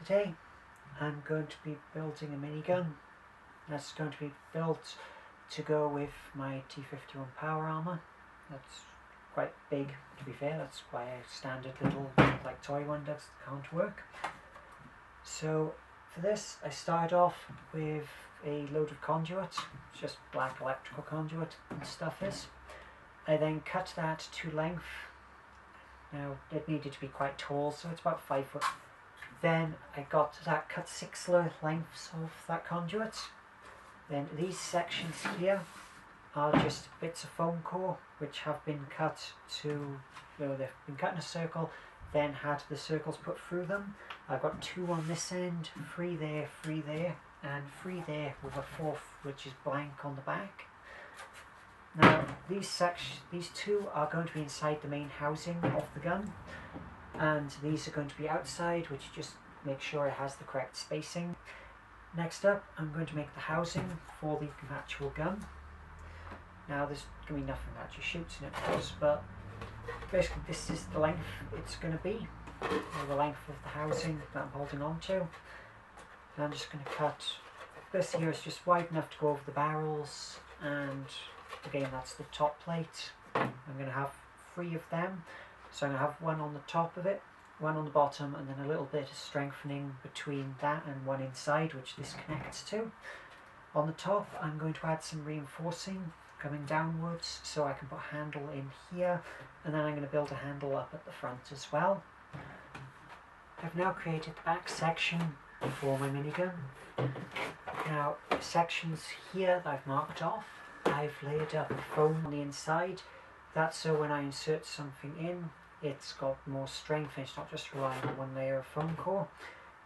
Today I'm going to be building a minigun that's going to be built to go with my T-51 power armor. That's quite big, to be fair. That's why a standard little like toy one can't work. So for this I started off with a load of conduit. It's just black electrical conduit and stuff is. I then cut that to length. Now it needed to be quite tall, so it's about 5 foot. Then I got that cut 6 lengths of that conduit. Then these sections here are just bits of foam core which have been cut to, they've been cut in a circle, then had the circles put through them. I've got 2 on this end, 3 there, 3 there, and 3 there with a 4th which is blank on the back. Now these 2 are going to be inside the main housing of the gun, and these are going to be outside, which just makes sure it has the correct spacing. Next up, I'm going to make the housing for the actual gun. Now there's going to be nothing that actually shoots in it, of course, but basically this is the length it's going to be, or the length of the housing that I'm holding on to. And I'm just going to cut, this here is just wide enough to go over the barrels, and again that's the top plate. I'm going to have 3 of them, so I'm going to have 1 on the top of it, 1 on the bottom, and then a little bit of strengthening between that and 1 inside, which this connects to. On the top I'm going to add some reinforcing coming downwards so I can put a handle in here, and then I'm going to build a handle up at the front as well. I've now created the back section for my minigun. Now sections here that I've marked off, I've layered up foam on the inside. That's so when I insert something in, it's got more strength and it's not just relying on 1 layer of foam core.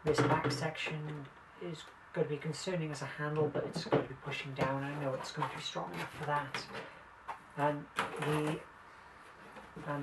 This back section is going to be concerning as a handle, but it's going to be pushing down. I know it's going to be strong enough for that. And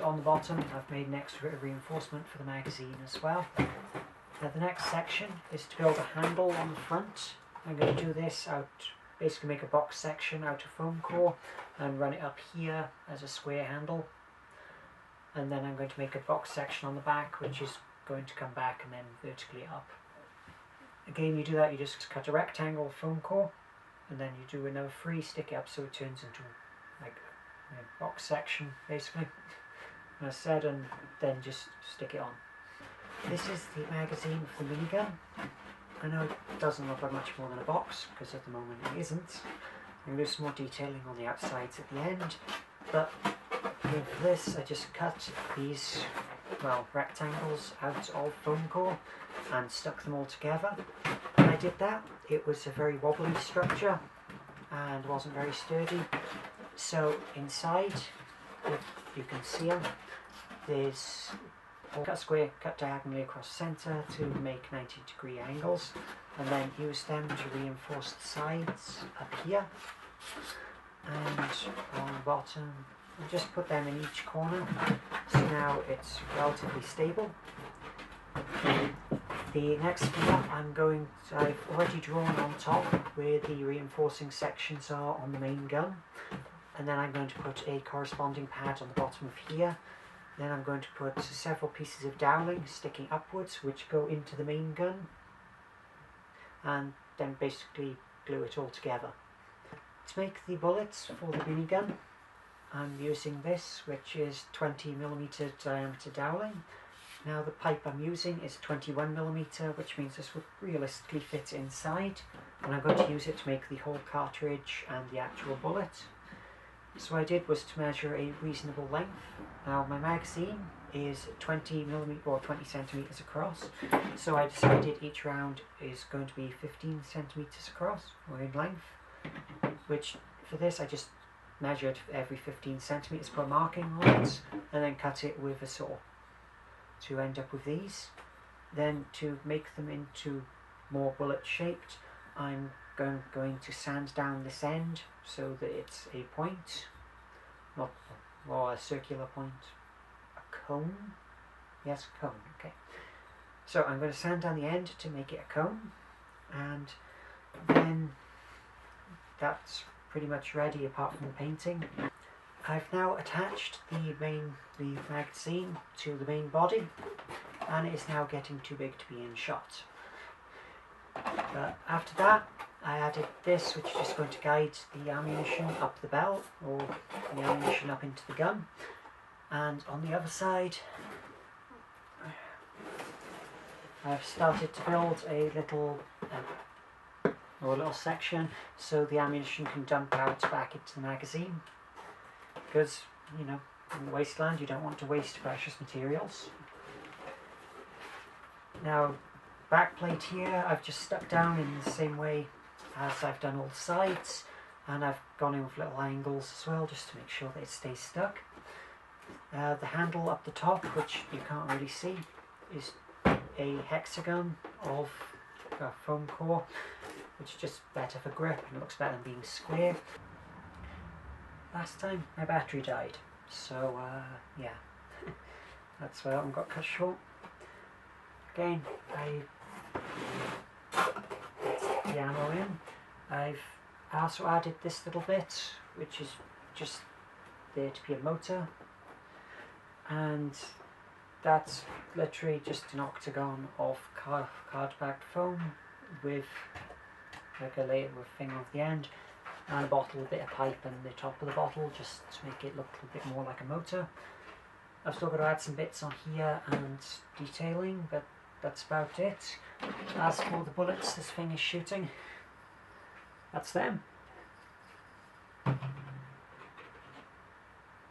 on the bottom I've made an extra bit of reinforcement for the magazine as well. Now the next section is to build a handle on the front. I'm going to do this out, basically make a box section out of foam core and run it up here as a square handle. And then I'm going to make a box section on the back which is going to come back and then vertically up. Again, you do that, you just cut a rectangle of foam core, and then you do another 3, stick it up so it turns into like a box section basically, as I said, and then just stick it on. This is the magazine for the minigun. I know it doesn't look like much more than a box, because at the moment it isn't. I'm going to do some more detailing on the outsides at the end, but for this I just cut these, well, rectangles out of foam core and stuck them all together. When I did that, it was a very wobbly structure and wasn't very sturdy. So inside, if you can see them, there's cut square, cut diagonally across the centre to make 90-degree angles, and then use them to reinforce the sides up here and along the bottom, and just put them in each corner, so now it's relatively stable. The next thing I've already drawn on top where the reinforcing sections are on the main gun, and then I'm going to put a corresponding pad on the bottom of here. Then I'm going to put several pieces of dowling sticking upwards which go into the main gun, and then basically glue it all together. To make the bullets for the minigun, I'm using this, which is 20mm diameter dowling. Now the pipe I'm using is 21mm, which means this would realistically fit inside, and I'm going to use it to make the whole cartridge and the actual bullet. So what I did was to measure a reasonable length. Now my magazine is 20mm or 20 centimeters across, so I decided each round is going to be 15 centimeters across, or in length, which for this I just measured every 15 centimeters, put a marking on it, and then cut it with a saw to end up with these. Then to make them into more bullet shaped, I'm going to sand down this end so that it's a point, not or a circular point, a cone. Yes, a cone. Okay. So I'm going to sand down the end to make it a cone, and then that's pretty much ready apart from the painting. I've now attached the magazine to the main body, and it is now getting too big to be in shot. But after that, I added this, which is just going to guide the ammunition up the belt, or the ammunition up into the gun. And on the other side, I've started to build a little section so the ammunition can dump out back into the magazine. Because, you know, in the wasteland you don't want to waste precious materials. Now, back plate here I've just stuck down in the same way as I've done all the sides, and I've gone in with little angles as well just to make sure that it stays stuck. The handle up the top, which you can't really see, is a hexagon of foam core, which is just better for grip and looks better than being square. Last time my battery died, so yeah, that's why that one got cut short. Again, I put the ammo in. I've also added this little bit, which is just there to be a motor, and that's literally just an octagon of card-backed foam with like a layer with thing on the end, and a bottle, a bit of pipe in the top of the bottle just to make it look a bit more like a motor. I've still got to add some bits on here and detailing, but that's about it. As for the bullets this thing is shooting, that's them.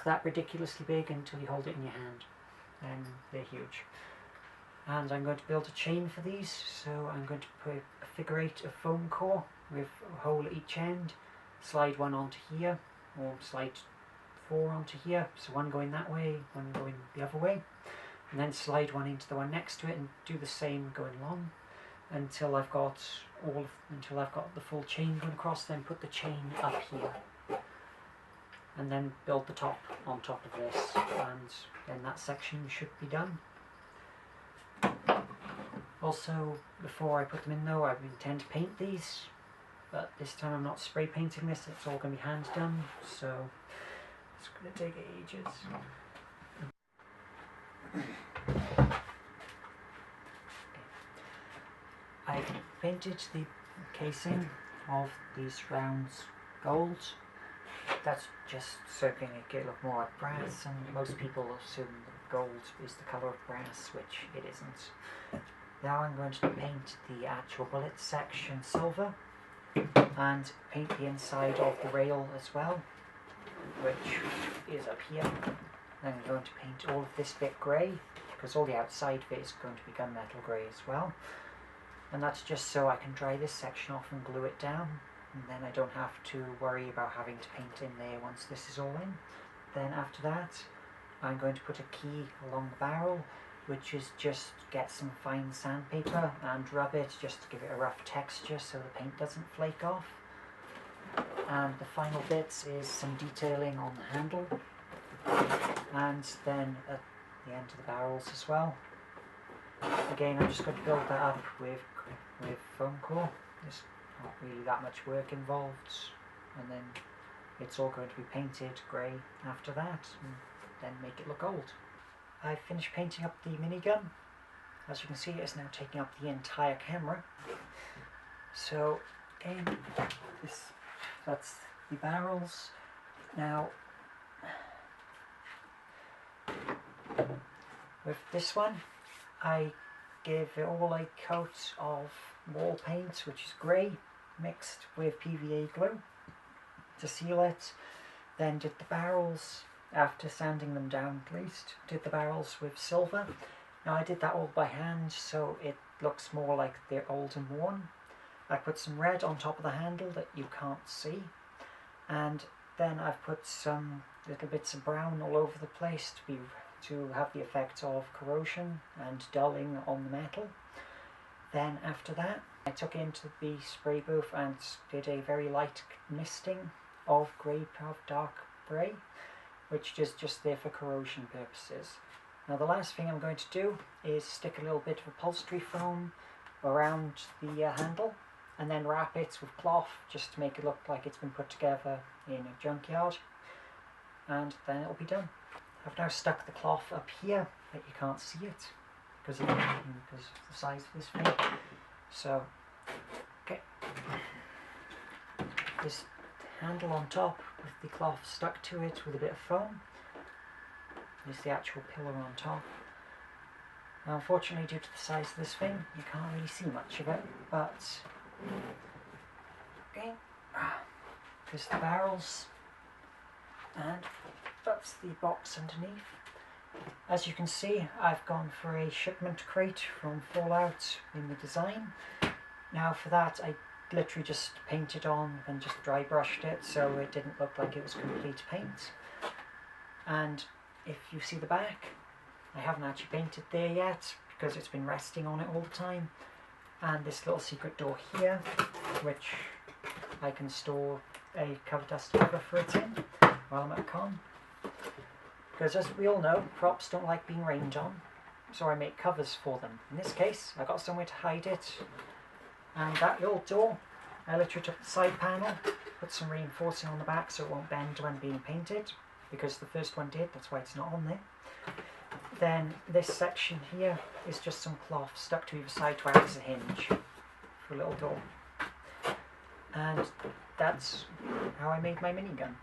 That ridiculously big until you hold it in your hand, and they're huge. And I'm going to build a chain for these, so I'm going to put a figure 8 of foam core with a hole at each end, slide one onto here, or slide 4 onto here, so one going that way, one going the other way, and then slide one into the one next to it and do the same going along until I've got the full chain going across. Then put the chain up here and then build the top on top of this, and then that section should be done. Also, before I put them in though, I intend to paint these, but this time I'm not spray painting this, it's all going to be hand done, so it's going to take ages. I've painted the casing of these rounds gold. That's just so it can make it look more like brass, and most people assume that gold is the colour of brass, which it isn't. Now I'm going to paint the actual bullet section silver, and paint the inside of the rail as well, which is up here. Then I'm going to paint all of this bit grey, because all the outside bit is going to be gunmetal grey as well. And that's just so I can dry this section off and glue it down, and then I don't have to worry about having to paint in there once this is all in. Then after that, I'm going to put a key along the barrel, which is just get some fine sandpaper and rub it just to give it a rough texture so the paint doesn't flake off. And the final bits is some detailing on the handle, and then at the end of the barrels as well. Again, I'm just going to build that up with foam core. There's not really that much work involved, and then it's all going to be painted grey after that, and then make it look gold. I finished painting up the minigun. As you can see, it's now taking up the entire camera. So again, that's the barrels. Now, with this one, I gave it all a coat of wall paint, which is grey, mixed with PVA glue to seal it. Then did the barrels, after sanding them down at least, did the barrels with silver. Now I did that all by hand, so it looks more like they're old and worn. I put some red on top of the handle that you can't see, and then I've put some little bits of brown all over the place to have the effect of corrosion and dulling on the metal. Then after that, I took it into the spray booth and did a very light misting of dark grey, which is just there for corrosion purposes. Now the last thing I'm going to do is stick a little bit of upholstery foam around the handle, and then wrap it with cloth just to make it look like it's been put together in a junkyard, and then it'll be done. I've now stuck the cloth up here, but you can't see it because of the size of this thing. So this handle on top with the cloth stuck to it with a bit of foam. There's the actual pillar on top. Now, unfortunately, due to the size of this thing, you can't really see much of it, but okay, there's the barrels, and that's the box underneath. As you can see, I've gone for a shipment crate from Fallout in the design. Now for that, I literally just painted on and just dry brushed it so it didn't look like it was complete paint. And if you see the back, I haven't actually painted there yet because it's been resting on it all the time. And this little secret door here, which I can store a cover dust cover for it in while I'm at con. Because as we all know, props don't like being rained on, so I make covers for them. In this case, I got somewhere to hide it. And that little door, I literally took the side panel, put some reinforcing on the back so it won't bend when being painted, because the first one did, that's why it's not on there. Then this section here is just some cloth stuck to either side to act as a hinge for a little door. And that's how I made my minigun.